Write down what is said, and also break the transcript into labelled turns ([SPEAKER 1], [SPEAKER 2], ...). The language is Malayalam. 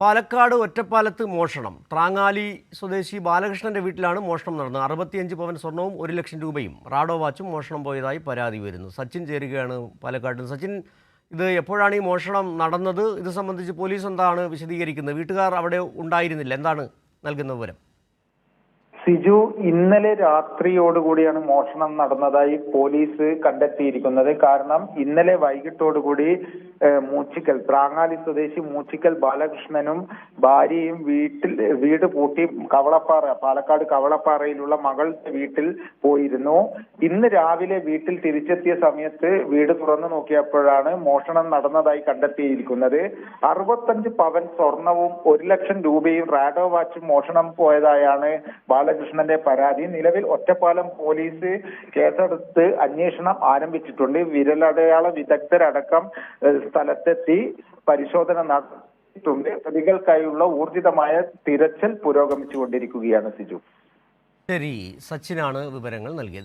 [SPEAKER 1] പാലക്കാട് ഒറ്റപ്പാലത്ത് മോഷണം. ത്രാങ്ങാലി സ്വദേശി ബാലകൃഷ്ണന്റെ വീട്ടിലാണ് മോഷണം നടന്നത്. 65 പവൻ സ്വർണവും 1 ലക്ഷം രൂപയും റാഡോ വാച്ചും മോഷണം പോയതായി പരാതി വരുന്നു. സച്ചിൻ ചേരുകയാണ് പാലക്കാട്. സച്ചിൻ, ഇത് എപ്പോഴാണ് ഈ മോഷണം നടന്നത്? ഇത് സംബന്ധിച്ച് പോലീസ് എന്താണ് വിശദീകരിക്കുന്നത്? വീട്ടുകാർ അവിടെ ഉണ്ടായിരുന്നില്ല, എന്താണ് നൽകുന്ന വിവരം?
[SPEAKER 2] സിജു, ഇന്നലെ രാത്രിയോടുകൂടിയാണ് മോഷണം നടന്നതായി പോലീസ് കണ്ടെത്തിയിരിക്കുന്നത്. കാരണം ഇന്നലെ വൈകിട്ടോടുകൂടി മൂച്ചിക്കൽ ത്രാങ്ങാലി സ്വദേശി മൂച്ചിക്കൽ ബാലകൃഷ്ണനും ഭാര്യയും വീട് പൂട്ടി പാലക്കാട് കവളപ്പാറയിലുള്ള മകളുടെ വീട്ടിൽ പോയിരുന്നു. ഇന്ന് രാവിലെ വീട്ടിൽ തിരിച്ചെത്തിയ സമയത്ത് വീട് തുറന്നു നോക്കിയപ്പോഴാണ് മോഷണം നടന്നതായി കണ്ടെത്തിയിരിക്കുന്നത്. 65 പവൻ സ്വർണവും 1 ലക്ഷം രൂപയും റാഡോ വാച്ചും മോഷണം പോയതായാണ് ബാലകൃഷ്ണന്റെ പരാതി. നിലവിൽ ഒറ്റപ്പാലം പോലീസ് കേസെടുത്ത് അന്വേഷണം ആരംഭിച്ചിട്ടുണ്ട്. വിരലടയാള വിദഗ്ധരടക്കം സ്ഥലത്തെത്തി പരിശോധന നടത്തിയിട്ടുണ്ട്. പ്രതികൾക്കായുള്ള ഊർജിതമായ തിരച്ചിൽ പുരോഗമിച്ചുകൊണ്ടിരിക്കുകയാണ്. സിജു,
[SPEAKER 1] ശരി, സച്ചിനാണ് വിവരങ്ങൾ നൽകിയത്.